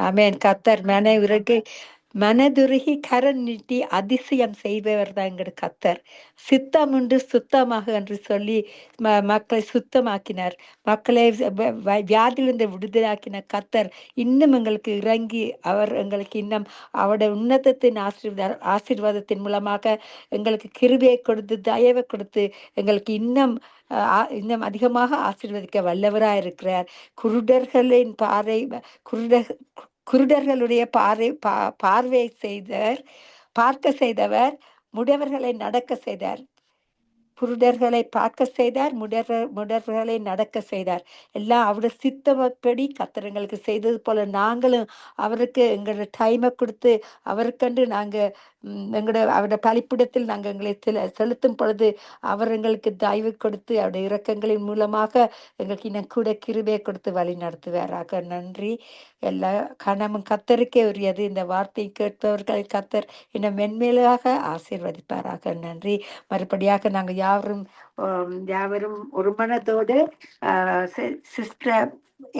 ஆமென். கர்த்தர் மனதுருகி கரம் நீட்டி அதிசயம் செய்பவர் தான் எங்கள் கர்த்தர். சித்தமுண்டு சுத்தமாக என்று சொல்லி மக்களை சுத்தமாக்கினார். மக்களை வியாதியிலிருந்து விடுதலாக்கின கர்த்தர் இன்னும் எங்களுக்கு இறங்கி அவர் எங்களுக்கு இன்னும் அவருடைய உன்னதத்தின் ஆசீர்வாதத்தின் மூலமாக எங்களுக்கு கிருபையை கொடுத்து தயவை கொடுத்து எங்களுக்கு இன்னும் அதிகமாக ஆசீர்வதிக்க வல்லவராய் இருக்கிறார். குருடர்களின் குருடர் குருடர்களுடைய பார்வையை பார்க்க செய்தவர், முடவர்களை நடக்க செய்தார். குருடர்களை பார்க்க செய்தார், முடர்களை நடக்க செய்தார். எல்லாம் அவருடைய சித்தப்படி கர்த்தர் செய்தது போல நாங்களும் அவருக்கு எங்களோட டைமை கொடுத்து அவருக்கென்று நாங்கள் அவருடைய பலிப்பிடத்தில் நாங்கள் எங்களை செலுத்தும் பொழுது அவர் எங்களுக்கு தயவு கொடுத்து அவருடைய இரக்கங்களின் மூலமாக எங்களுக்கு இன்னும் கூட கிருபையை கொடுத்து வழி நடத்துவாராக. நன்றி. எல்லா கனமும் கர்த்தருக்கே உரியது. இந்த வார்த்தையை கேட்பவர்கள் கர்த்தர் இன்னும் மென்மேலாக ஆசீர்வதிப்பாராக. நன்றி. மறுபடியாக நாங்கள் யாவரும் ஒரு மனத்தோடு சிஸ்டர்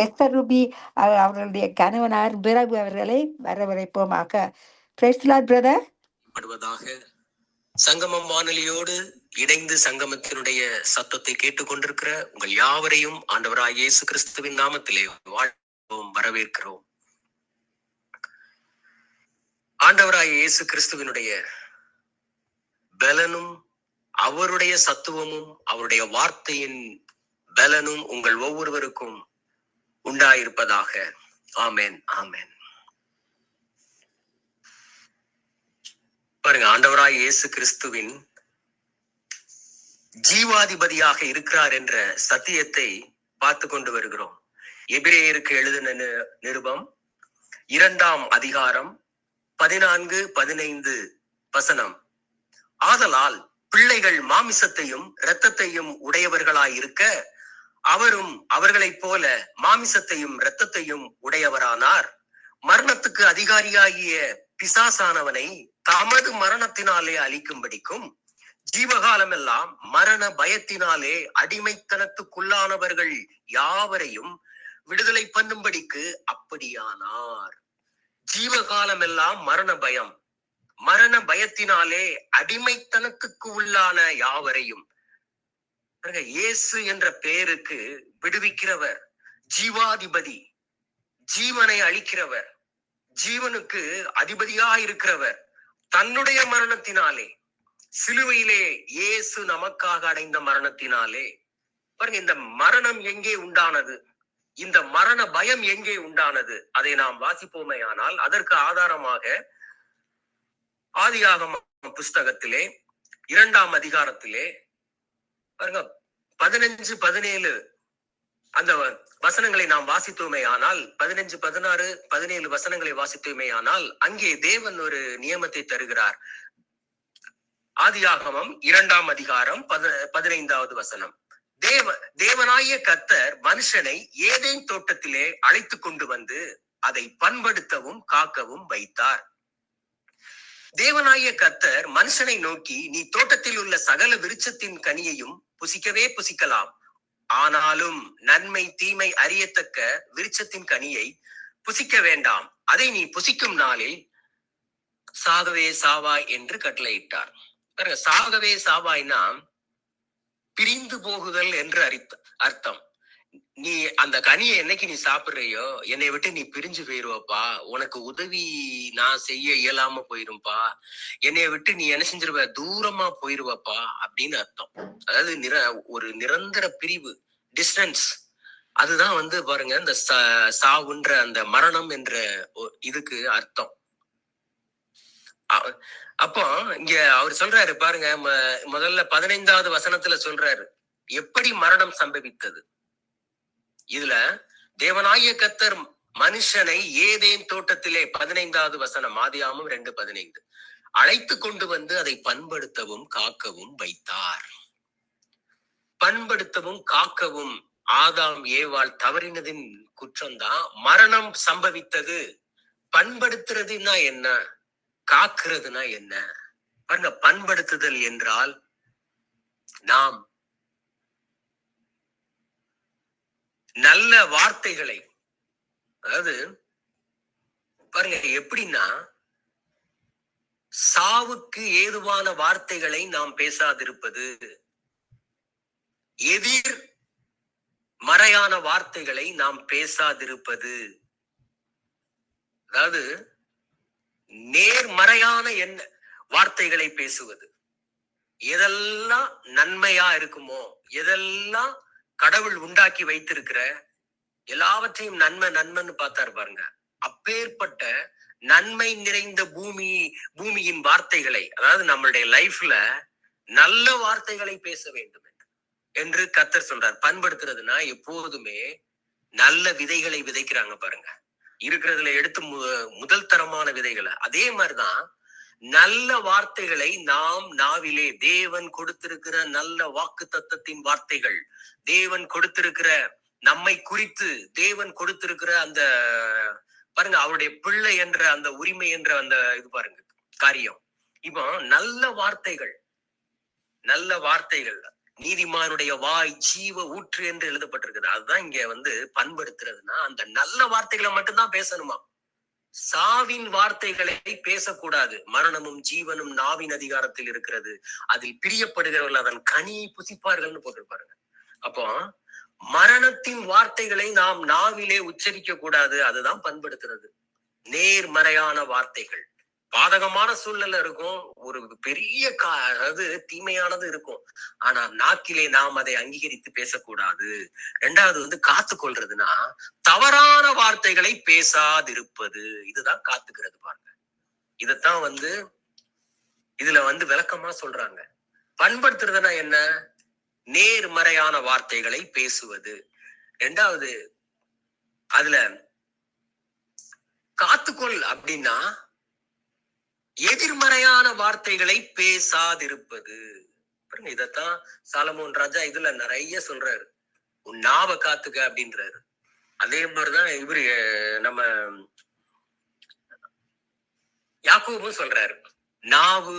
எஸ்தர் ரூபி அவர்களுடைய கணவனார் பிரபு அவர்களை வரவழைப்போமாக. Praise the lord brother. சங்கமம் வானொலியோடு இணைந்து சங்கமத்தினுடைய சத்தத்தை கேட்டுக்கொண்டிருக்கிற உங்கள் யாவரையும் ஆண்டவராய் இயேசு கிறிஸ்துவின் நாமத்திலே வாழ்வோம், வரவேற்கிறோம். ஆண்டவராய் இயேசு கிறிஸ்துவினுடைய பலனும் அவருடைய சத்துவமும் அவருடைய வார்த்தையின் பலனும் உங்கள் ஒவ்வொருவருக்கும் உண்டாயிருப்பதாக. ஆமென், ஆமென். பாருங்க, ஆண்டவராய் இயேசு கிறிஸ்துவின் ஜீவாதிபதியாக இருக்கிறார் என்ற சத்தியத்தை பார்த்து கொண்டு வருகிறோம். எபிரேயருக்கு எழுதின நிருபம் 2ஆம் அதிகாரம் 14-15 வசனம். ஆதலால் பிள்ளைகள் மாமிசத்தையும் இரத்தத்தையும் உடையவர்களாயிருக்க அவரும் அவர்களைப் போல மாமிசத்தையும் இரத்தத்தையும் உடையவரானார். மரணத்துக்கு அதிகாரியாகிய பிசாசானவனை தமது மரணத்தினாலே அழிக்கும்படிக்கும் ஜீவகாலம் எல்லாம் மரண பயத்தினாலே அடிமைத்தனத்துக்குள்ளானவர்கள் யாவரையும் விடுதலை பண்ணும்படிக்கு அப்படியானார். ஜீவகாலம் எல்லாம் மரண பயம், மரண பயத்தினாலே அடிமைத்தனத்துக்கு உள்ளான யாவரையும். இயேசு என்ற பெயருக்கு விடுவிக்கிறவர், ஜீவாதிபதி, ஜீவனை அளிக்கிறவர், ஜீவனுக்கு அதிபதியாயிருக்கிறவர், தன்னுடைய மரணத்தினாலே, சிலுவையிலே இயேசு நமக்காக அடைந்த மரணத்தினாலே. பாருங்க, இந்த மரணம் எங்கே உண்டானது, இந்த மரண பயம் எங்கே உண்டானது, அதை நாம் வாசிப்போமே. ஆனால் அதற்கு ஆதாரமாக ஆதியாகமம் புஸ்தகத்திலே 2ஆம் அதிகாரத்திலே பாருங்க 15-17 அந்த வசனங்களை நாம் வாசித்தோமே ஆனால், 15, 16, 17 வசனங்களை வாசித்தோமே ஆனால், அங்கே தேவன் ஒரு நியமத்தை தருகிறார். ஆதியாகமம் 2ஆம் அதிகாரம் 15வது வசனம். தேவனாகிய கர்த்தர் மனுஷனை ஏதேன் தோட்டத்திலே அழைத்து கொண்டு வந்து அதை பண்படுத்தவும் காக்கவும் வைத்தார். தேவனாகிய கர்த்தர் மனுஷனை நோக்கி, நீ தோட்டத்தில் உள்ள சகல விருட்சத்தின் கனியையும் புசிக்கவே புசிக்கலாம், ஆனாலும் நன்மை தீமை அறியத்தக்க விருட்சத்தின் கனியை புசிக்க வேண்டாம், அதை நீ புசிக்கும் நாளில் சாகவே சாவாய் என்று கட்டளையிட்டார். சாகவே சாவாய்னா பிரிந்து போகுதல் என்று அர்த்தம். நீ அந்த கனியை என்னைக்கு நீ சாப்பிடுறியோ என்னை விட்டு நீ பிரிஞ்சு போயிருவப்பா, உனக்கு உதவி நான் செய்ய இயலாம போயிரும்பா, என்னைய விட்டு நீ என்ன செஞ்சிருவ, தூரமா போயிருவப்பா அப்படின்னு அர்த்தம். அதாவது ஒரு நிரந்தர பிரிவு, டிஸ்டன்ஸ். அதுதான் பாருங்க இந்த சாவுன்ற அந்த மரணம் என்ற இதுக்கு அர்த்தம். அப்போ இங்க அவர் சொல்றாரு பாருங்க, முதல்ல 15வது வசனத்துல சொல்றாரு எப்படி மரணம் சம்பவித்தது. இதுல தேவனாகிய கர்த்தர் மனுஷனை ஏதேன் தோட்டத்திலே 15வது வசனம், ஆதியாகமம் 2:15 அழைத்து கொண்டு வந்து அதை பண்படுத்தவும் காக்கவும் வைத்தார். பண்படுத்தவும் காக்கவும், ஆதாம் ஏவாள் தவறினதின் குற்றம்தான் மரணம் சம்பவித்தது. பண்படுத்துறதுன்னா என்ன, காக்குறதுனா என்ன பாருங்க. பண்படுத்துதல் என்றால் நாம் நல்ல வார்த்தைகளை, அதாவது பாருங்க எப்படின்னா, சாவுக்கு ஏதுவான வார்த்தைகளை நாம் பேசாதிருப்பது, எதிர் மறையான வார்த்தைகளை நாம் பேசாதிருப்பது, அதாவது நேர்மறையான என்ன வார்த்தைகளை பேசுவது. எதெல்லாம் நன்மையா இருக்குமோ, எதெல்லாம் கடவுள் உண்டாக்கி வைத்திருக்கிற எல்லாவற்றையும் நன்மை நன்மைன்னு பார்த்தாரு பாருங்க. அப்பேற்பட்ட நன்மை நிறைந்த பூமியின் வார்த்தைகளை, அதாவது நம்மளுடைய லைஃப்ல நல்ல வார்த்தைகளை பேச வேண்டும் என்று கர்த்தர் சொல்றார். பண்படுத்துறதுனா எப்போதுமே நல்ல விதைகளை விதைக்கிறாங்க பாருங்க. இருக்கிறதுல எடுத்து முதல் தரமான விதைகளை. அதே மாதிரிதான் நல்ல வார்த்தைகளை நாம் நாவிலே, தேவன் கொடுத்திருக்கிற நல்ல வாக்கு தத்தத்தின் வார்த்தைகள், தேவன் கொடுத்திருக்கிற நம்மை குறித்து தேவன் கொடுத்திருக்கிற அந்த பாருங்க, அவருடைய பிள்ளை என்ற அந்த உரிமை என்ற அந்த இது பாருங்க காரியம். இப்போ நல்ல வார்த்தைகள், நல்ல வார்த்தைகள், நீதிமானுடைய வாய் ஜீவ ஊற்று என்று எழுதப்பட்டிருக்குது. அதுதான் இங்க பண்படுத்துறதுன்னா அந்த நல்ல வார்த்தைகளை மட்டும்தான் பேசணுமா. சாவின் வார்த்தைகளை பேசக்கூடாது. மரணமும் ஜீவனும் நாவின் அதிகாரத்தில் இருக்கிறது, அதில் பிரியப்படுகிறவர்கள் அதன் கனியை புசிப்பார்கள்னு போட்டிருப்பாருங்க. அப்போ மரணத்தின் வார்த்தைகளை நாம் நாவிலே உச்சரிக்க கூடாது. அதுதான் பண்படுத்துறது. நேர்மறையான வார்த்தைகள். பாதகமான சூழ்நிலை இருக்கும், ஒரு பெரிய அதாவது தீமையானது இருக்கும், ஆனா நாக்கிலே நாம் அதை அங்கீகரித்து பேசக்கூடாது. ரெண்டாவது காத்து கொள்றதுன்னா தவறான வார்த்தைகளை பேசாதிருப்பது. இதுதான் காத்துக்கிறது பாருங்க. இதத்தான் இதுல விளக்கமா சொல்றாங்க. பண்படுத்துறதுன்னா என்ன? நேர்மறையான வார்த்தைகளை பேசுவது. ரெண்டாவது அதுல காத்துக்கொள் அப்படின்னா எதிர்மறையான வார்த்தைகளை பேசாதிருப்பது. இதத்தான் சாலமோன் ராஜா இதுல நிறைய சொல்றாரு. உன் நாவை காத்துக்க அப்படின்றாரு. அதே மாதிரிதான் இவரு நம்ம யாக்கோபும் சொல்றாரு. நாவு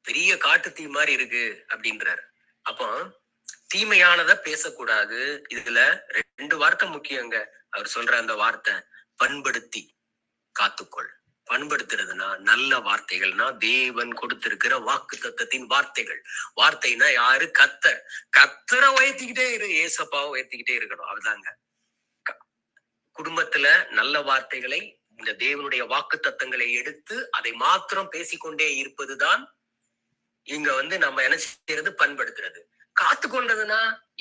பெரிய காட்டு தீ மாதிரி இருக்கு அப்படின்றாரு. அப்போ தீமையானதை பேசக்கூடாது. இதுல 2 வார்த்தை முக்கியங்க. அவர் சொல்ற அந்த வார்த்தை பண்படுத்தி காத்துக்கொள். பண்படுத்துறதுனா நல்ல வார்த்தைகள்னா தேவன் கொடுத்திருக்கிற வாக்கு தத்தத்தின் வார்த்தைகள். வார்த்தைனா யாரு? கத்தரை உயர்த்திக்கிட்டே இரு, ஏசப்பாவை உயர்த்திக்கிட்டே இருக்கணும். அதுதாங்க குடும்பத்துல நல்ல வார்த்தைகளை, இந்த தேவனுடைய வாக்கு தத்தங்களை எடுத்து அதை மாத்திரம் பேசிக்கொண்டே இருப்பதுதான் இங்க நம்ம என்ன செய்யறது? பண்படுத்துறது. காத்துக்கொண்டதுன்னா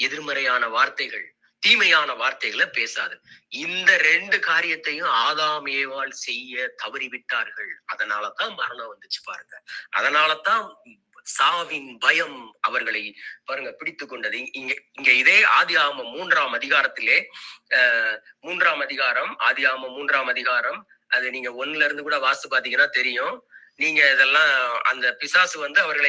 எதிர்மறையான வார்த்தைகள், தீமையான வார்த்தைகளை பேசாது. இந்த 2 காரியத்தையும் ஆதாம் ஏவாள் செய்ய தவறிவிட்டார்கள். அதனாலதான் மரணம் வந்துச்சு பாருங்க. அதனாலதான் சாவின் பயம் அவர்களை பாருங்க பிடித்து கொண்டது. இங்க இதே ஆதியாகமம் 3ஆம் அதிகாரத்திலே 3ஆம் அதிகாரம், ஆதியாகமம் 3ஆம் அதிகாரம், அது நீங்க 1ல இருந்து கூட வாசித்து பாத்தீங்கன்னா தெரியும். நீங்க இதெல்லாம் அந்த பிசாசு அவர்களை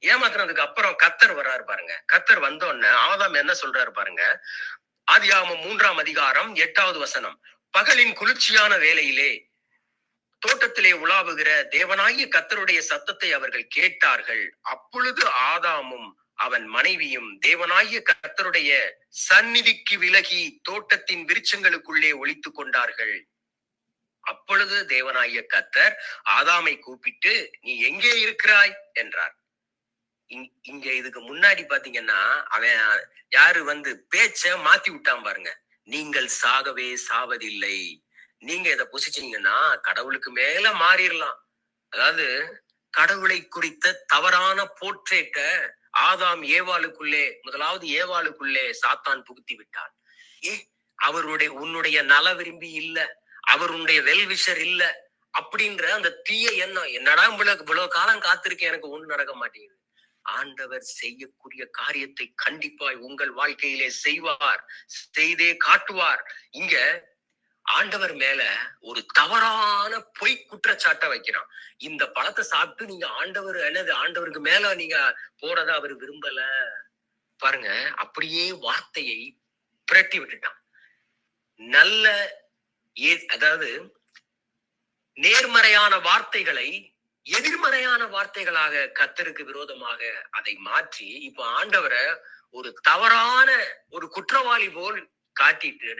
ஏமாத்துறதுக்கு அப்புறம் கர்த்தர் வர்றாரு பாருங்க. கர்த்தர் வந்தோடனே ஆதாம் என்ன சொல்றாரு பாருங்க. ஆதியாகமம் 3ஆம் அதிகாரம் 8வது வசனம். பகலின் குளிர்ச்சியான வேளையிலே தோட்டத்திலே உலாவுகிற தேவனாகிய கர்த்தருடைய சத்தத்தை அவர்கள் கேட்டார்கள். அப்பொழுது ஆதாமும் அவன் மனைவியும் தேவனாகிய கர்த்தருடைய சந்நிதிக்கு விலகி தோட்டத்தின் விருட்சங்களுக்குள்ளே ஒளித்துக் கொண்டார்கள். அப்பொழுது தேவனாகிய கர்த்தர் ஆதாமை கூப்பிட்டு, நீ எங்கே இருக்கிறாய் என்றார். இங்க இதுக்கு முன்னாடி பாத்தீங்கன்னா அவன் யாரு பேச்ச மாத்தி விட்டான் பாருங்க. நீங்கள் சாகவே சாவதில்லை. நீங்க இதை புசிச்சீங்கன்னா கடவுளுக்கு மேல மாறிடலாம். அதாவது கடவுளை குறித்த தவறான போர்ட்ரேட்ட ஆதாம் ஏவாளுக்குள்ளே, முதலாவது ஏவாளுக்குள்ளே சாத்தான் புகுத்தி விட்டான். உன்னுடைய நல விரும்பி இல்ல, அவருடைய வெல்விஷர் இல்ல அப்படின்ற அந்த தீய எண்ணம். என்னடா இவ்வளவு காலம் காத்திருக்கேன், எனக்கு ஒண்ணு நடக்க மாட்டேங்குது. ஆண்டவர் செய்யக்கூடிய காரியத்தை கண்டிப்பாய் உங்கள் வாழ்க்கையிலே செய்வார், செய்தே காட்டுவார். இங்க ஆண்டவர் மேல ஒரு தவறான பொய் குற்றச்சாட்டை வைக்கிறான். இந்த பழத்தை சாப்பிட்டு நீங்க ஆண்டவருக்கு மேல நீங்க போறத அவர் விரும்பல பாருங்க. அப்படியே வார்த்தையை புரட்டி விட்டுட்டான். அதாவது நேர்மறையான வார்த்தைகளை எதிர்மறையான வார்த்தைகளாக கர்த்தருக்கு விரோதமாக அதை மாற்றி இப்ப ஆண்டவரை ஒரு தவறான ஒரு குற்றவாளி போல் காட்டிட்டு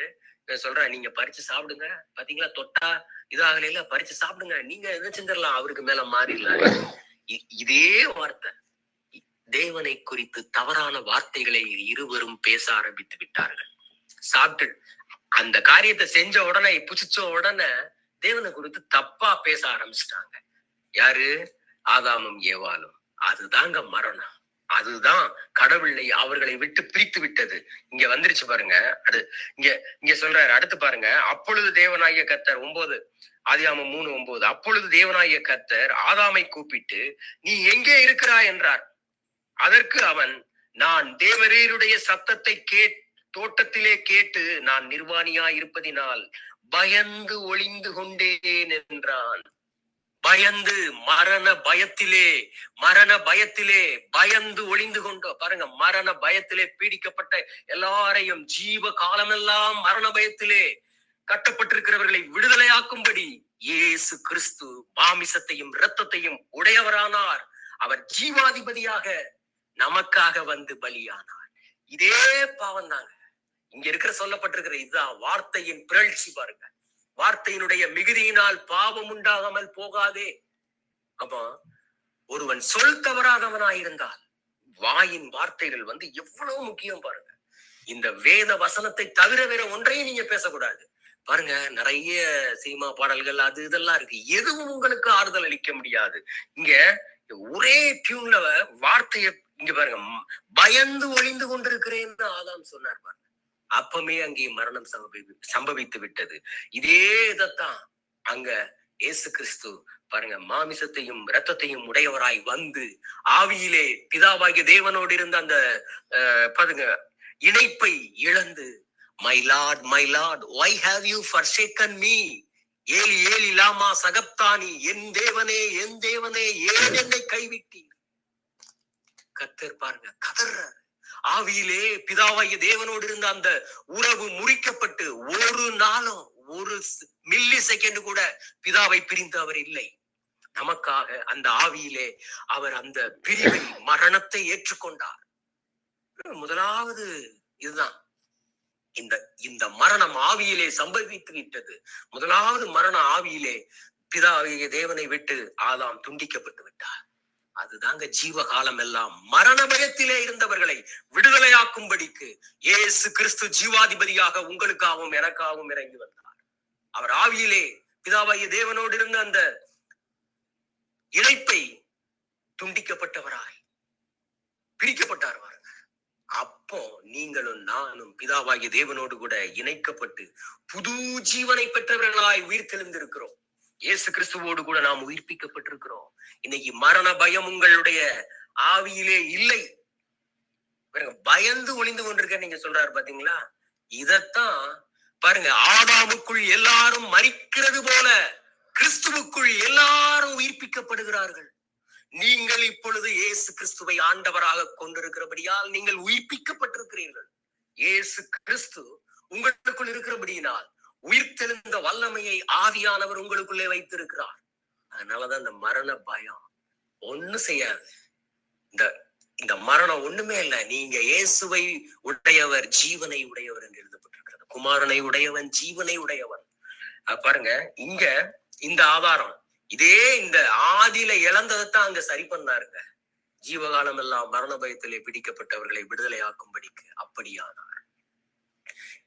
சொல்றேன், நீங்க பறிச்சு சாப்பிடுங்க. பாத்தீங்களா, தொட்டா இதாகல, பறிச்சு சாப்பிடுங்க, நீங்க என்ன செஞ்சிடலாம், அவருக்கு மேல மாறிடலாம். இதே வார்த்தை, தேவனை குறித்து தவறான வார்த்தைகளை இருவரும் பேச ஆரம்பித்து விட்டார்கள். சாப்பிட்டு அந்த காரியத்தை செஞ்ச உடனே, புசிச்ச உடனே தேவனை குறித்து தப்பா பேச ஆரம்பிச்சிட்டாங்க. யாரு? ஆதாமும் ஏவாளும். அதுதாங்க மரணம். அதுதான் கடவுளை அவர்களை விட்டு பிரித்து விட்டது. இங்க வந்துருச்சு பாருங்க. அது இங்க சொல்றாரு. அடுத்து பாருங்க. அப்பொழுது தேவனாகிய கர்த்தர் 9 ஆதியாகமம் 3:9. அப்பொழுது தேவனாகிய கர்த்தர் ஆதாமை கூப்பிட்டு, நீ எங்கே இருக்கிறாய் என்றார். அதற்கு அவன், நான் தேவரீருடைய சத்தத்தை தோட்டத்திலே கேட்டு நான் நிர்வாணியா இருப்பதினால் பயந்து ஒளிந்து கொண்டேன் என்றான். பயந்து, மரண பயத்திலே பயந்து ஒளிந்து கொண்டோ. பாருங்க, மரண பயத்திலே பீடிக்கப்பட்ட எல்லாரையும் ஜீவ காலமெல்லாம் மரண பயத்திலே கட்டப்பட்டிருக்கிறவர்களை விடுதலையாக்கும்படி இயேசு கிறிஸ்து மாமிசத்தையும் இரத்தத்தையும் உடையவரானார். அவர் ஜீவாதிபதியாக நமக்காக வந்து பலியானார். இதே பாவம் தாங்க இங்க இருக்கிற சொல்லப்பட்டிருக்கிற. இதுதான் வார்த்தையின் பிறழ்ச்சி. பாருங்க, வார்த்தையினுடைய மிகுதியினால் பாவம் உண்டாகாமல் போகாதே. அப்போ ஒருவன் சொல் தவறாதவனாயிருந்தால் வாயின் வார்த்தைகள் எவ்வளவு முக்கியம் பாருங்க. இந்த வேத வசனத்தை தவிர வேற ஒன்றையும் நீங்க பேசக்கூடாது. பாருங்க, நிறைய சினிமா பாடல்கள் அது இதெல்லாம் இருக்கு. எதுவும் உங்களுக்கு ஆறுதல் அளிக்க முடியாது. இங்க ஒரே டியூன்ல வார்த்தைய இங்க பாருங்க, பயந்து ஒளிந்து கொண்டிருக்கிறேன்னு ஆதாம் சொன்னார் பாருங்க. அப்பமே அங்கே மரணம் சம்பவித்து விட்டது. இதே இதைத்தான் அங்க இயேசு கிறிஸ்து பாருங்க, மாமிசத்தையும் இரத்தத்தையும் உடையவராய் வந்து ஆவியிலே பிதாவாகிய தேவனோடு இருந்த அந்த பாருங்க இணைப்பை இழந்து, my lord why have you forsaken me, ஏலி ஏலி லாமா சகப்தானி, என் தேவனே ஏன் என்னை கைவிட்டீர். கர்த்தர் பாருங்க கதறார். ஆவியிலே பிதாவாகிய தேவனோடு இருந்த அந்த உறவு முறிக்கப்பட்டு ஒரு நாளும் ஒரு மில்லி செகண்ட் கூட பிதாவை பிரிந்து அவர் இல்லை. நமக்காக அந்த ஆவியிலே அவர் அந்த பிரிவை மரணத்தை ஏற்றுக்கொண்டார். முதலாவது இதுதான். இந்த மரணம் ஆவியிலே சம்பவித்து விட்டது. முதலாவது மரண ஆவியிலே பிதாவாகிய தேவனை விட்டு ஆதாம் துண்டிக்கப்பட்டு விட்டார். அதுதாங்க ஜீவ காலம் எல்லாம் மரண பயத்திலே இருந்தவர்களை விடுதலையாக்கும்படிக்கு இயேசு கிறிஸ்து ஜீவாதிபதியாக உங்களுக்காகவும் எனக்காகவும் இறங்கி வந்தார். அவர் ஆவியிலே பிதாவாகிய தேவனோடு இருந்த அந்த இணைப்பை துண்டிக்கப்பட்டவராய் பிரிக்கப்பட்டார். அப்போ நீங்களும் நானும் பிதாவாகிய தேவனோடு கூட இணைக்கப்பட்டு புது ஜீவனை பெற்றவர்களாய் உயிர் தெளிந்திருக்கிறோம். இயேசு கிறிஸ்துவோடு கூட நாம் உயிர்ப்பிக்கப்பட்டிருக்கிறோம். இன்னைக்கு மரண பயம் உங்களுடைய ஆவியிலே இல்லை. பயந்து ஒளிந்து கொண்டிருக்க நீங்க சொல்றாரு பாத்தீங்களா. இதத்தான் பாருங்க, ஆதாமுக்குள் எல்லாரும் மரிக்கிறது போல கிறிஸ்துவுக்குள் எல்லாரும் உயிர்ப்பிக்கப்படுகிறார்கள். நீங்கள் இப்பொழுது இயேசு கிறிஸ்துவை ஆண்டவராக கொண்டிருக்கிறபடியால் நீங்கள் உயிர்ப்பிக்கப்பட்டிருக்கிறீர்கள். இயேசு கிறிஸ்து உங்களுக்குள் இருக்கிறபடியினால் உயிர்த்தெழுந்த வல்லமையை ஆவியானவர் உங்களுக்குள்ளே வைத்திருக்கிறார். அதனாலதான் இந்த மரண பயம் ஒண்ணு செய்யாது. இந்த மரணம் ஒண்ணுமே இல்லை. நீங்க இயேசுவை உடையவர், ஜீவனை உடையவர் என்று எழுதப்பட்டிருக்கிறது. குமாரனை உடையவன் ஜீவனை உடையவன். பாருங்க, இங்க இந்த ஆதாரம் இதே இந்த ஆதியில இழந்ததைத்தான் அங்க சரி பண்ணாருங்க. ஜீவகாலம் எல்லாம் மரண பயத்திலே பிடிக்கப்பட்டவர்களை விடுதலை ஆக்கும்படிக்கு அப்படியானார்.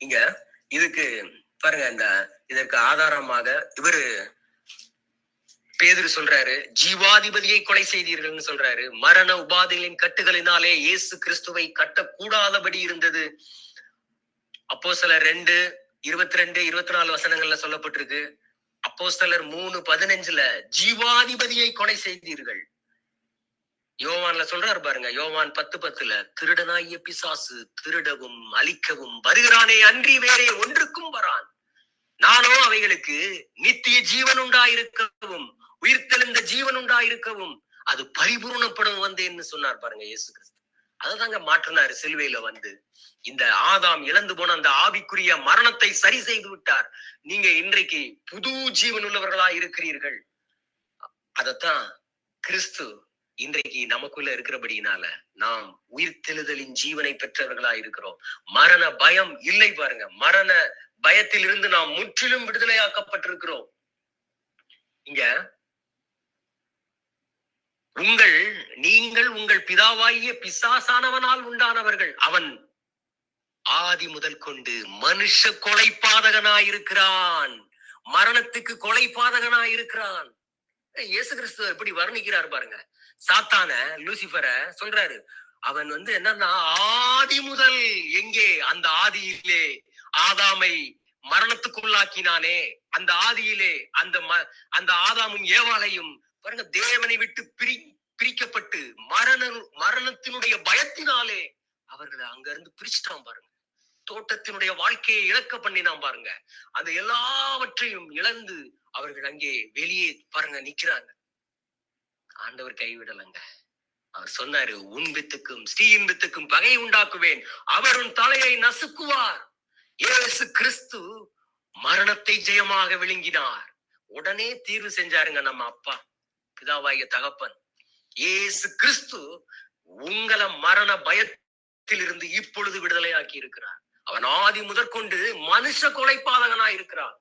இங்க இதுக்கு பாருங்க, இதற்கு ஆதாரமாக இவரு பேதுரு சொல்றாரு, ஜீவாதிபதியை கொலை செய்தீர்கள்னு சொல்றாரு. மரண உபாதைகளின் கட்டுகளினாலே இயேசு கிறிஸ்துவை கட்டக்கூடாதபடி இருந்தது. அப்போஸ்தலர் 2:22-24 வசனங்கள்ல சொல்லப்பட்டிருக்கு. அப்போஸ்தலர் 3:15 ஜீவாதிபதியை கொலை செய்தீர்கள். யோவான்ல சொல்றாரு பாருங்க, யோவான் 10:10 திருடனாகிய பிசாசு திருடவும் அழிக்கவும் வருகிறானே அன்றி வேறே ஒன்றுக்கும் வரான். நானோ அவைகளுக்கு நித்திய ஜீவன் உண்டாயிருக்கவும் உயிர்த்தெழுந்த ஜீவன் உண்டாயிருக்கவும் அது பரிபூர்ணப்படும் வந்தேன்னு சொன்னார் பாருங்க இயேசு கிறிஸ்து. அததாங்க மாற்றினாரு சிலுவையில வந்து. இந்த ஆதாம் இழந்து போன அந்த ஆவிக்குரிய மரணத்தை சரி செய்து விட்டார். நீங்க இன்றைக்கு புது ஜீவன் உள்ளவர்களா இருக்கிறீர்கள். அதத்தான் கிறிஸ்து இன்றைக்கு நமக்குள்ள இருக்கிறபடினால நாம் உயிர்த்தெழுதலின் ஜீவனை பெற்றவர்களா இருக்கிறோம். மரண பயம் இல்லை பாருங்க. மரண பயத்தில் இருந்து நாம் முற்றிலும் விடுதலையாக்கப்பட்டிருக்கிறோம். இங்க நீங்கள் உங்கள் பிதாவாகிய பிசாசானவனால் உண்டானவர்கள். அவன் ஆதி முதல் கொண்டு மனுஷ கொலைபாதகனாயிருக்கிறான், மரணத்துக்கு கொலைபாதகனாயிருக்கிறான். இயேசு கிறிஸ்து எப்படி வர்ணிக்கிறார் பாருங்க. சாத்தான லூசிபரை சொல்றாரு, அவன் என்னன்னா ஆதி முதல், எங்கே அந்த ஆதியிலே ஆதாமை மரணத்துக்குள்ளாக்கினானே, அந்த ஆதியிலே அந்த ஆதாமும் ஏவாளையும் பாருங்க தேவனை விட்டு பிரிக்கப்பட்டு மரணத்தினுடைய பயத்தினாலே அவர்களை அங்க இருந்து பிரிச்சுட்டான் பாருங்க. தோட்டத்தினுடைய வாழ்க்கையை இழக்க பண்ணினான் பாருங்க. அந்த எல்லாவற்றையும் இழந்து அவர்கள் அங்கே வெளியே பாருங்க நிக்கிறாங்க. ஆண்டவர் கைவிடலங்க. அவர் சொன்னாரு, உன் வித்துக்கும் ஸ்ரீயின் வித்துக்கும் பகை உண்டாக்குவேன், அவர் உன் தலையை நசுக்குவார். இயேசு கிறிஸ்து மரணத்தை ஜெயமாக விழுங்கினார். உடனே தீர்வு செஞ்சாருங்க நம்ம அப்பா பிதாவாகிய தகப்பன். இயேசு கிறிஸ்து உங்களை மரண பயத்தில் இருந்து இப்பொழுது விடுதலையாக்கி இருக்கிறார். அவன் ஆதி முதற்கொண்டு மனுஷ கொலைபாதகனாய் இருக்கிறான்.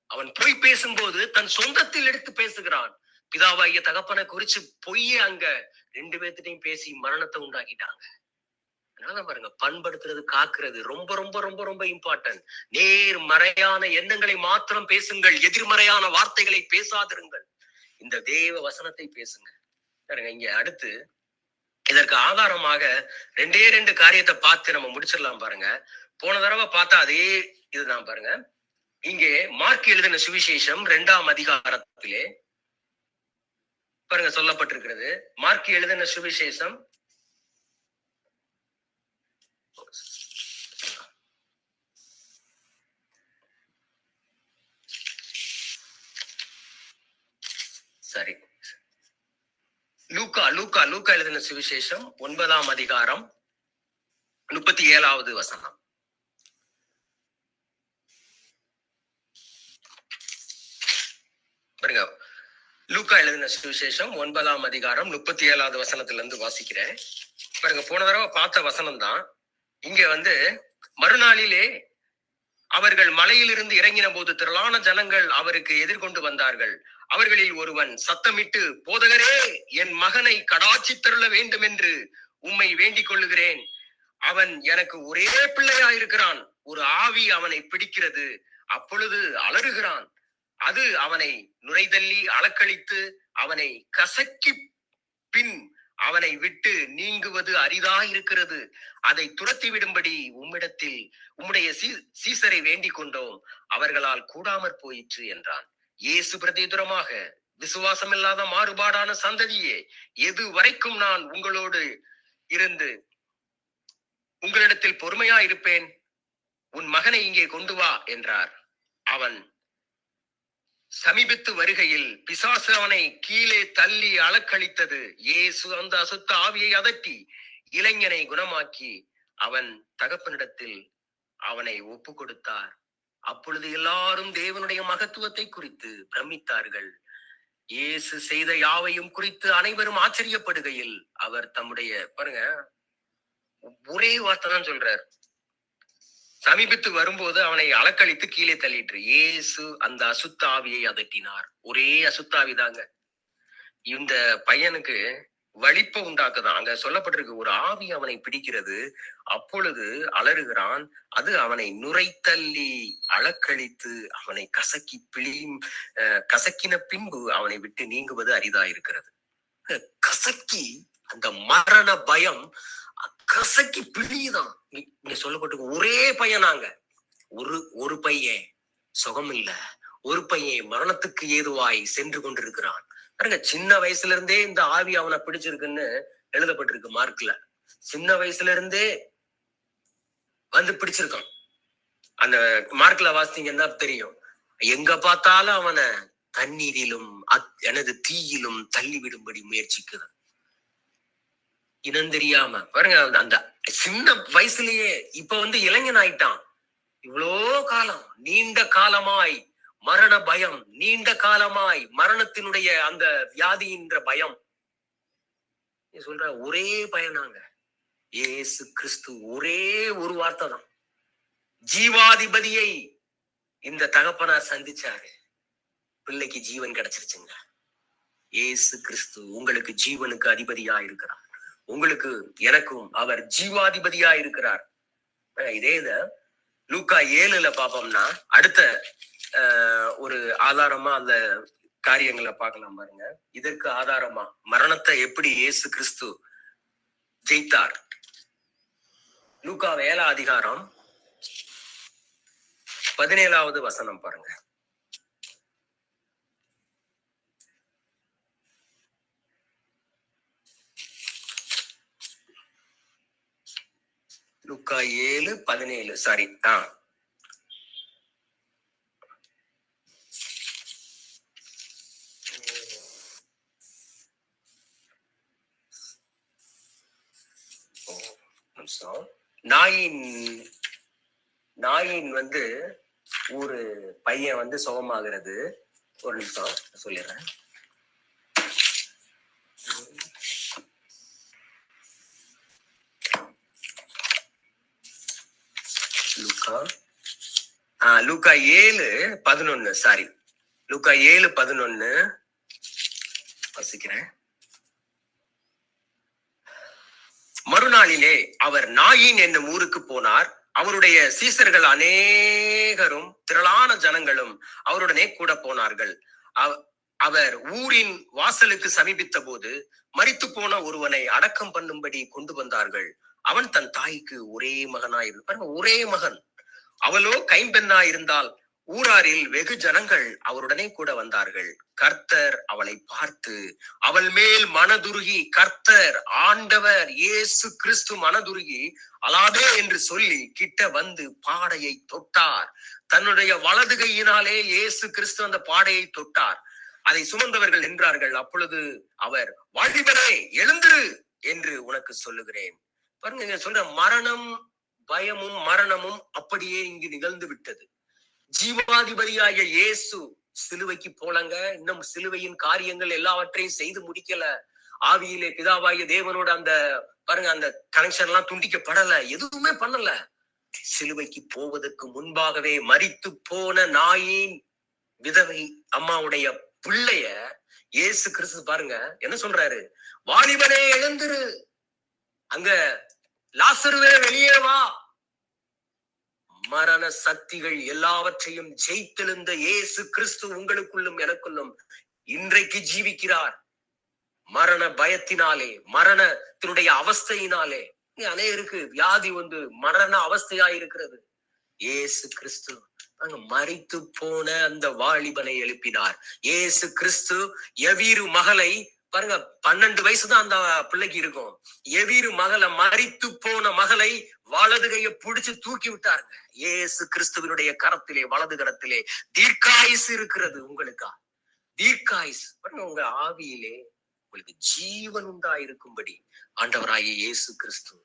அவன் பொய் பேசும்போது தன் சொந்தத்தில் எடுத்து பேசுகிறான். பிதாவாகிய தகப்பனை குறிச்சு பொய்யே அங்க 2 பேர்த்திட்டையும் பேசி மரணத்தை உண்டாக்கிட்டாங்க. அதனால பாருங்க, பண்படுத்துறது காக்குறது ரொம்ப ரொம்ப ரொம்ப ரொம்ப இம்பார்ட்டன்ட். நேர்மறையான எண்ணங்களை மாத்திரம் பேசுங்கள், எதிர்மறையான வார்த்தைகளை பேசாதிருங்கள். இந்த தேவ வசனத்தை பேசுங்க. இங்க அடுத்து இதற்கு ஆதாரமாக 2 காரியத்தை பார்த்து நம்ம முடிச்சிடலாம் பாருங்க. போன தடவை பார்த்தா அதே இதுதான் பாருங்க. இங்கே மார்க் எழுதின சுவிசேஷம் 2ஆம் அதிகாரத்திலே பாருங்க சொல்லப்பட்டிருக்கிறது. மார்க் எழுதின சுவிசேஷம் சரி லூக்கா எழுதின சுவிசேஷம் 9ஆம் அதிகாரம் 37வது வசனம். பாருங்க, லூக்கா எழுதின சுவிசேஷம் 9ஆம் அதிகாரம் 37வது வசனத்துல இருந்து வாசிக்கிறேன் பாருங்க. போன தடவை பார்த்த வசனம் தான். இங்க மறுநாளிலே அவர்கள் மலையிலிருந்து இறங்கின போது திரளான ஜனங்கள் அவருக்கு எதிர்கொண்டு வந்தார்கள். அவர்களில் ஒருவன் சத்தமிட்டு, போதகரே, என் மகனை கடாட்சி தருள வேண்டும் என்று உம்மை வேண்டிக் கொள்ளுகிறேன். அவன் எனக்கு ஒரே பிள்ளையாயிருக்கிறான். ஒரு ஆவி அவனை பிடிக்கிறது, அப்பொழுது அலறுகிறான். அது அவனை நுரைதள்ளி அளக்களித்து அவனை கசக்கி பின் அவனை விட்டு நீங்குவது அரிதாயிருக்கிறது. அதை துரத்தி விடும்படி உம்முடைய சீசரை வேண்டிக் கொண்டோம், அவர்களால் கூடாமற் போயிற்று என்றான். இயேசு பிரதியுத்தரமாக, விசுவாசம் இல்லாத மாறுபாடான சந்ததியே, எது வரைக்கும் நான் உங்களோடு இருந்து உங்களிடத்தில் பொறுமையா இருப்பேன்? உன் மகனை இங்கே கொண்டு வா என்றார். அவன் சமீபித்து வருகையில் பிசாசு அவனை கீழே தள்ளி அளக்களித்தது. இயேசு அந்த அசுத்த ஆவியை அதட்டி இளைஞனை குணமாக்கி அவன் தகப்பனிடத்தில் அவனை ஒப்பு கொடுத்தார். அப்பொழுது எல்லாரும் தேவனுடைய மகத்துவத்தை குறித்து பிரமித்தார்கள். இயேசு செய்த யாவையும் குறித்து அனைவரும் ஆச்சரியப்படுகையில் அவர் தம்முடைய பாருங்க ஒரே வார்த்தை தான் சொல்றார். சமீபித்து வரும்போது அவனை அளக்களித்து கீழே தள்ளிட்டு இயேசு அந்த அசுத்த ஆவியை அதட்டினார். ஒரே அசுத்தாவி தாங்க. இந்த பையனுக்கு வலிப்ப உண்டாக்குதான். அங்க சொல்லப்பட்டிருக்கு, ஒரு ஆவி அவனை பிடிக்கிறது, அப்பொழுது அலறுகிறான். அது அவனை நுரைத்தள்ளி அளக்களித்து அவனை கசக்கின பின்பு அவனை விட்டு நீங்குவது அரிதாயிருக்கிறது. கசக்கி அந்த மரண பயம் கசக்கி பிழிதான். இங்க சொல்லப்பட்டிருக்கு ஒரே பையனாங்க. ஒரு பையன் சுகம் இல்ல, ஒரு பையன் மரணத்துக்கு ஏதுவாய் சென்று கொண்டிருக்கிறான். சின்ன வயசுல இருந்தே இந்த ஆவி அவனை பிடிச்சிருக்குன்னு எழுதப்பட்டிருக்கு மார்க்ல. சின்ன வயசுல இருந்தே பிடிச்சிருக்கான். அந்த மார்க்ல வாசித்தீங்கன்னா தெரியும். எங்க பார்த்தாலும் அவனை தண்ணீரிலும் எனது தீயிலும் தள்ளிவிடும்படி முயற்சிக்குது. இனம் தெரியாம பாருங்க, அந்த சின்ன வயசுலயே இப்ப இளைஞன் ஆயிட்டான். இவ்வளோ காலம், நீண்ட காலமாய் மரண பயம், நீண்ட காலமாய் மரணத்தினுடைய அந்த வியாதின்ற பயம். சொல்ற ஒரே பயனாங்க இயேசு கிறிஸ்து. ஒரே ஒரு வார்த்தை தான், ஜீவாதிபதியை இந்த தகப்பனார் சந்திச்சாரு, பிள்ளைக்கு ஜீவன் கிடைச்சிருச்சுங்க. இயேசு கிறிஸ்து உங்களுக்கு ஜீவனுக்கு அதிபதியா இருக்கிறார். உங்களுக்கு எனக்கும் அவர் ஜீவாதிபதியா இருக்கிறார். இதே இத லூக்கா 7ல பாப்போம்னா அடுத்த ஒரு ஆதாரமா அந்த காரியங்களை பார்க்கலாம் பாருங்க. இதற்கு ஆதாரமா மரணத்தை எப்படி இயேசு கிறிஸ்து ஜெயித்தார். லூக்கா 7ஆம் அதிகாரம் 17வது வசனம் பாருங்க. லூக்கா 7:17 சாரி நாயின் வந்து ஒரு பையன் வந்து சுகமாகிறது. ஒரு நிமிஷம் சொல்லிடுறேன். லூக்கா 7:11 சாரி லூக்கா 7:11 வாசிக்கிறேன். மறுநாளிலே அவர் நாயின் என்னும் ஊருக்கு போனார். அவருடைய சீசர்கள் அநேகரும் திரளான ஜனங்களும் அவருடனே கூட போனார்கள். அவர் ஊரின் வாசலுக்கு சமீபித்த போது மரித்து போன ஒருவனை அடக்கம் பண்ணும்படி கொண்டு வந்தார்கள். அவன் தன் தாய்க்கு ஒரே மகனாயிருந்தார். ஒரே மகன். அவளோ கைம்பெண்ணா இருந்தால் ஊராரில் வெகு ஜனங்கள் அவருடனே கூட வந்தார்கள். கர்த்தர் அவளை பார்த்து அவள் மேல் மனதுருகி, கர்த்தர் ஆண்டவர் இயேசு கிறிஸ்து மனதுருகி அலாதே என்று சொல்லி கிட்ட வந்து பாடையை தொட்டார். தன்னுடைய வலது கையினாலே இயேசு கிறிஸ்து அந்த பாடையை தொட்டார். அதை சுமந்தவர்கள் நின்றார்கள். அப்பொழுது அவர், வாலிபனே எழுந்திரு என்று உனக்கு சொல்லுகிறேன். பாருங்க, சொல்ற மரணம், பயமும் மரணமும் அப்படியே இங்கு நிகழ்ந்து விட்டது. ஜீவாதிபதியாகிய இயேசு சிலுவைக்கு போலங்க. இன்னும் சிலுவையின் காரியங்கள் எல்லாவற்றையும் செய்து முடிக்கல. ஆவியிலே பிதாவாகிய தேவனோட அந்த பாருங்க அந்த கனெக்ஷன் எல்லாம் துண்டிக்கப்படல, எதுவுமே பண்ணல. சிலுவைக்கு போவதற்கு முன்பாகவே மரித்து போன நாயின் விதவை அம்மாவுடைய பிள்ளைய இயேசு கிறிஸ்து பாருங்க என்ன சொல்றாரு, வாலிபனே எழுந்திரு, அங்க லாசருவே வெளியே வா. மரண சக்திகள் எல்லாவற்றையும் ஜெயித்தெழுந்த இயேசு கிறிஸ்து உங்களுக்குள்ளும் எனக்குள்ளும் இன்றைக்கு ஜீவிக்கிறார். மரண பயத்தினாலே, மரணத்தினுடைய அவஸ்தையினாலே அநேகருக்கு வியாதி வந்து மரண அவஸ்தையா இருக்கிறது. இயேசு கிறிஸ்து மரித்து போன அந்த வாலிபனை எழுப்பினார். இயேசு கிறிஸ்து எவீரு மகளை பாருங்க, 12 வயசுதான் அந்த பிள்ளைக்கு இருக்கும். எவீரு மகளை, மரித்து போன மகளை வலது கையை பிடிச்சு தூக்கி விட்டாருங்க. இயேசு கிறிஸ்துவனுடைய கரத்திலே, வலது கரத்திலே தீர்க்காயுசு இருக்கிறது. உங்களுக்கா தீர்க்காயுசு பாருங்க, உங்க ஆவியிலே உங்களுக்கு ஜீவன் உண்டாயிருக்கும்படி ஆண்டவராகிய இயேசு கிறிஸ்து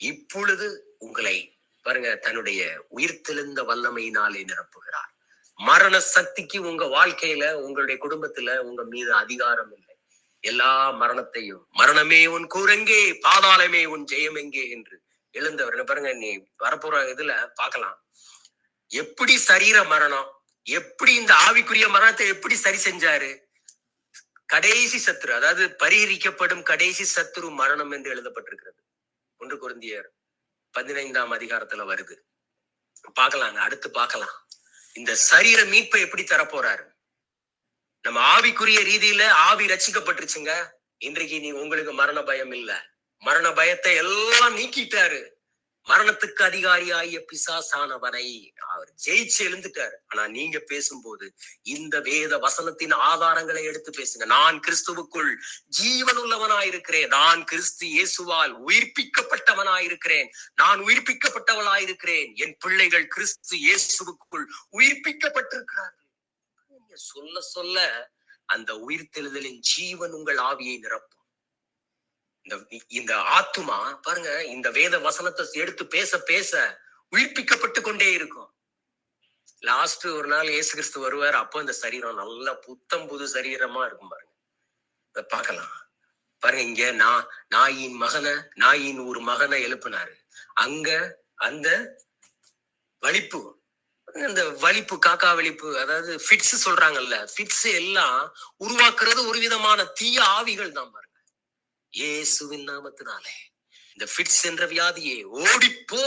இப்பொழுது உங்களை பாருங்க தன்னுடைய உயிர்த்தெழுந்த வல்லமையினாலே நிரப்புகிறார். மரண சக்திக்கு உங்க வாழ்க்கையில, உங்களுடைய குடும்பத்துல உங்க மீது அதிகாரம் இல்லை. எல்லா மரணத்தையும், மரணமே உன் கூரெங்கே, பாதாளமே உன் ஜெயம் எங்கே என்று எழுந்தவர் பாருங்க. நீ வரப்போற இதுல பார்க்கலாம் எப்படி சரீர மரணம், எப்படி இந்த ஆவிக்குரிய மரணத்தை எப்படி சரி செஞ்சாரு. கடைசி சத்துரு, அதாவது பரிகரிக்கப்படும் கடைசி சத்துரு மரணம் என்று எழுதப்பட்டிருக்கிறது. 1 கொரிந்தியர் 15ஆம் அதிகாரத்துல வருது. பார்க்கலாங்க, அடுத்து பார்க்கலாம் இந்த சரீர மீட்பை எப்படி தரப்போறாரு. நம்ம ஆவிக்குரிய ரீதியில ஆவி ரட்சிக்கப்பட்டுருச்சுங்க. இன்றைக்கு நீ உங்களுக்கு மரண பயம் இல்ல. மரண பயத்தை எல்லாம் நீக்கிட்டாரு. மரணத்துக்கு அதிகாரியாகிய பிசாசானவனை அவர் ஜெயிச்சு எழுந்துட்டாரு. ஆனா நீங்க பேசும்போது இந்த வேத வசனத்தின் ஆதாரங்களை எடுத்து பேசுங்க. நான் கிறிஸ்துவுக்குள் ஜீவன் உள்ளவனாயிருக்கிறேன். நான் கிறிஸ்து இயேசுவால் உயிர்ப்பிக்கப்பட்டவனாயிருக்கிறேன். நான் உயிர்ப்பிக்கப்பட்டவளாயிருக்கிறேன். என் பிள்ளைகள் கிறிஸ்து இயேசுவுக்குள் உயிர்ப்பிக்கப்பட்டிருக்கிறார்கள். சொல்ல சொல்ல அந்த உயிர்த்தெழுதலின் ஜீவன் உங்கள் ஆவியை நிரப்பும். இந்த ஆத்துமா பாருங்க, இந்த வேத வசனத்தை எடுத்து பேச பேச உயிர்ப்பிக்கப்பட்டு கொண்டே இருக்கும். லாஸ்ட் ஒரு நாள் இயேசு கிறிஸ்து வருவார். அப்போ இந்த சரீரம் நல்ல புத்தம் புது சரீரமா இருக்கும். பாருங்க, பார்க்கலாம் பாருங்க. இங்க நாயின் ஒரு மகனை எழுப்பினாரு. அங்க அந்த வலிப்பு இந்த வலிப்பு, காக்கா வலிப்பு, அதாவது ஃபிட்ஸ் சொல்றாங்கல்ல, ஃபிட்ஸ் எல்லாம் உருவாக்குறது ஒரு விதமான தீய ஆவிகள் தான் பாருங்க. இயேசுவின் நாமத்தினாலே இந்த ஃபிட்ஸ் என்ற வியாதியே ஓடிப்போ,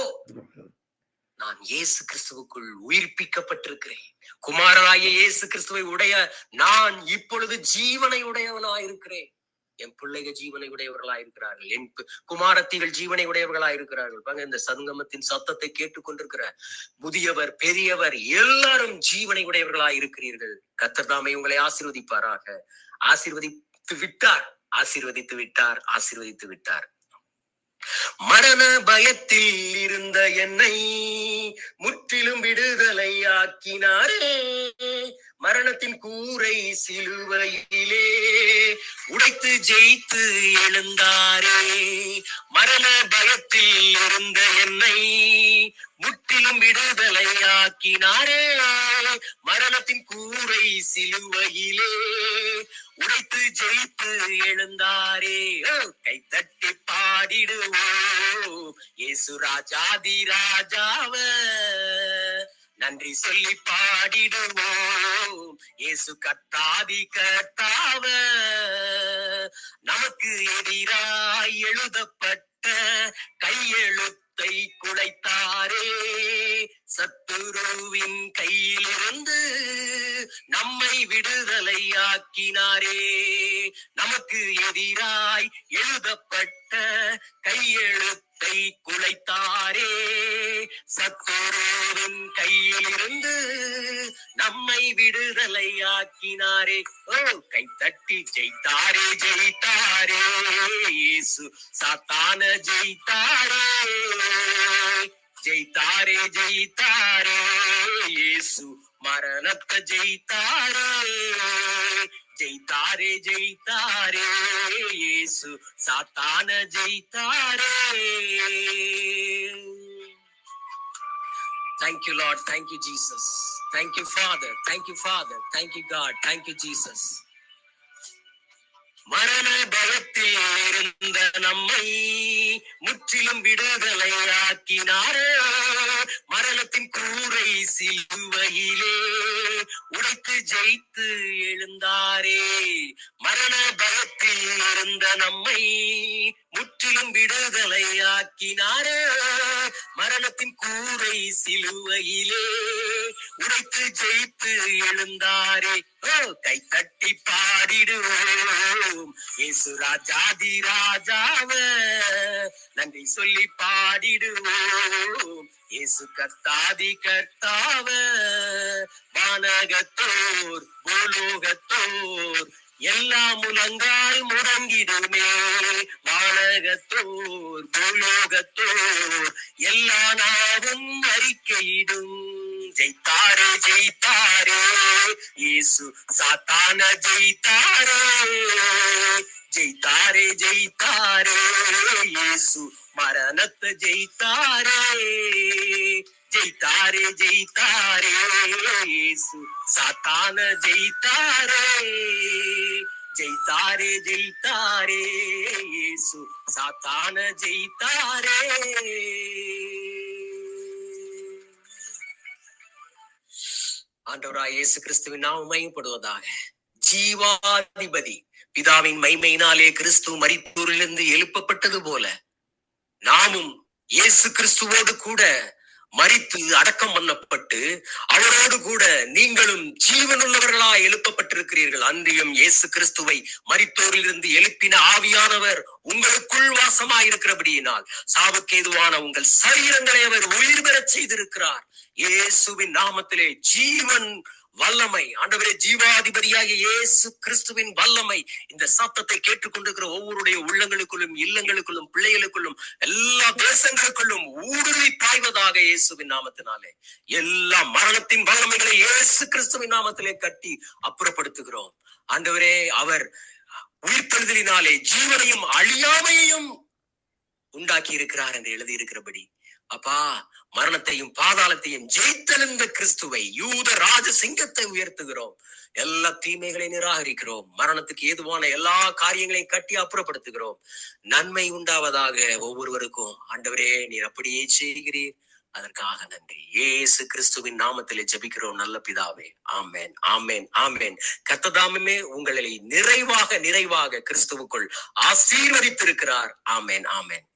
நான் இயேசு கிறிஸ்துவுக்குள் உயிர்ப்பிக்கப்பட்டிருக்கிறேன். குமாரனாகிய இயேசு கிறிஸ்துவை உடைய நான் இப்பொழுது ஜீவனை உடையவனாயிருக்கிறேன். என் பிள்ளைகள் ஜீவனை உடையவர்களா இருக்கிறார்கள், என் குமாரத்திகள் ஜீவனை உடையவர்களா இருக்கிறார்கள். இந்த சங்கமத்தின் சத்தத்தை கேட்டுக்கொண்டிருக்கிற முதியவர், பெரியவர் எல்லாரும் ஜீவனை உடையவர்களா இருக்கிறீர்கள். கர்த்தர் தாமே உங்களை ஆசீர்வதிப்பாராக. ஆசீர்வதித்து விட்டார், ஆசீர்வதித்து விட்டார், ஆசீர்வதித்து விட்டார். மரண பயத்தில் இருந்த என்னை முற்றிலும் விடுதலை ஆக்கினாரே. மரணத்தின் கூரை சிலுவையிலே உடைத்து ஜெயித்து எழுந்தாரே. மரண பயத்தில் இருந்த என்னை முற்றிலும் விடுதலை ஆக்கினாரே. மரணத்தின் கூரை சிலுவையிலே உடைத்து ஜெயித்து எழுந்தாரே. கை தட்டி பாடிடுவோம் இயேசு ராஜாதி ராஜாவ, நன்றி சொல்லி பாடிடுவோம் இயேசு கர்த்தாதி கர்த்தாவ. நமக்கு எதிராய் எழுதப்பட்ட கையெழுத்தை குலைத்தாரே. சத்துருவின் கையிலிருந்து நம்மை விடுதலை ஆக்கினாரே. நமக்கு எதிராய் எழுதப்பட்ட கையெழுத்தை குலைத்தாரே. சத்துருவின் கையிலிருந்து நம்மை விடுதலை ஆக்கினாரே. கை தட்டி ஜெயித்தாரே, ஜெயித்தாரே இயேசு சாத்தான ஜெயித்தாரே. ஜெயித்தாரே, ஜெயித்தாரே இயேசு மரணத்தை ஜெயித்தாரே. ஜெயித்தாரே, ஜெயித்தாரே இயேசு சாத்தான ஜெயித்தாரே. Thank you Lord, thank you Jesus, thank you Father, thank you Father, thank you God, thank you Jesus. மரண பயத்தில் இருந்த நம்மை முற்றிலும் விடுதலை ஆக்கினாரே. மரணத்தின் கூரை சிலுவையிலே உடைத்து ஜெயித்து எழுந்தாரே. மரண பயத்தில் இருந்த நம்மை முற்றிலும் விடுதலை ஆக்கினாரே. மரணத்தின் கூரை சிலுவையிலே உடைத்து ஜெயித்து எழுந்தாரே. கை தட்டி பாடிடுவோம் இயேசு ராஜாதி ராஜாவ, நன்றி சொல்லி பாடிடுவோம் இயேசு கர்த்தாதி கர்த்தாவ. வானகத்தோர் பூலோகத்தோர் எல்லாம் முழங்கால் முடங்கிடுமே. வானகத்தோர் பூலோகத்தோர் எல்லா நாவும் அறிக்கையிடும். ஜெயித்தாரே, ஜெயித்தாரே இயேசு சாத்தான ஜெயித்தாரே. ஜெயித்தாரே, ஜெயித்தாரே இயேசு மரணத்தை ஜெயித்தாரே. ஜெயித்தாரே, ஜெயித்தாரே இயேசு சாத்தான ஜெயித்தாரே. ஜெயித்தாரே, ஜெயித்தாரே இயேசு சாத்தான ஜெயித்தாரே. ஆண்டவராய் இயேசு கிறிஸ்துவின் நாமம் மகிமைப்படுவதாக. ஜீவாதிபதி பிதாவின் மகிமையினாலே கிறிஸ்து மரித்தோரிலிருந்து எழுப்பப்பட்டது போல நாமும் இயேசு கிறிஸ்துவோடு கூட மரித்து அடக்கம் பண்ணப்பட்டு அவரோடு கூட நீங்களும் ஜீவனுள்ளவர்களாய் எழுப்பப்பட்டிருக்கிறீர்கள். அன்றியும் இயேசு கிறிஸ்துவை மரித்தோரிலிருந்து எழுப்பின ஆவியானவர் உங்களுக்குள் வாசமாயிருக்கிறபடியினால் சாவுக்கேதுவான உங்கள் சரீரங்களை அவர் உயிர் பெறச் செய்திருக்கிறார். இயேசுவின் நாமத்திலே ஜீவன் வல்லமை, ஆண்டவரே ஜீவாதிபதியாகிய இயேசு கிறிஸ்துவின் வல்லமை இந்த சத்தத்தை கேட்டுக்கொண்டிருக்கிற ஒவ்வொருடைய உள்ளங்களுக்குள்ளும், இல்லங்களுக்குள்ளும், பிள்ளைகளுக்குள்ளும், எல்லா தேசங்களுக்குள்ளும் ஊடுருவி பாய்வதாக இயேசுவின் நாமத்தினாலே. எல்லா மரணத்தின் வல்லமைகளை இயேசு கிறிஸ்துவின் நாமத்திலே கட்டி அப்புறப்படுத்துகிறோம். ஆண்டவரே அவர் உயிர்த்தெழுதலினாலே ஜீவனையும் அழியாமையையும் உண்டாக்கி இருக்கிறார் என்று எழுதியிருக்கிறபடி, அப்பா மரணத்தையும் பாதாளத்தையும் ஜெயித்தெழுந்த கிறிஸ்துவை, யூத ராஜ சிங்கத்தை உயர்த்துகிறோம். எல்லா தீமைகளை நிராகரிக்கிறோம். மரணத்துக்கு ஏதுவான எல்லா காரியங்களையும் கட்டி அப்புறப்படுத்துகிறோம். நன்மை உண்டாவதாக ஒவ்வொருவருக்கும். ஆண்டவரே நீர் அப்படியே செய்கிறீர். அதற்காக நன்றி. இயேசு கிறிஸ்துவின் நாமத்திலே ஜெபிக்கிறோம் நல்ல பிதாவே. ஆமென், ஆமென், ஆமென். கர்த்தர் உங்களை நிறைவாக நிறைவாக கிறிஸ்துவுக்குள் ஆசீர்வதித்திருக்கிறார். ஆமென், ஆமென்.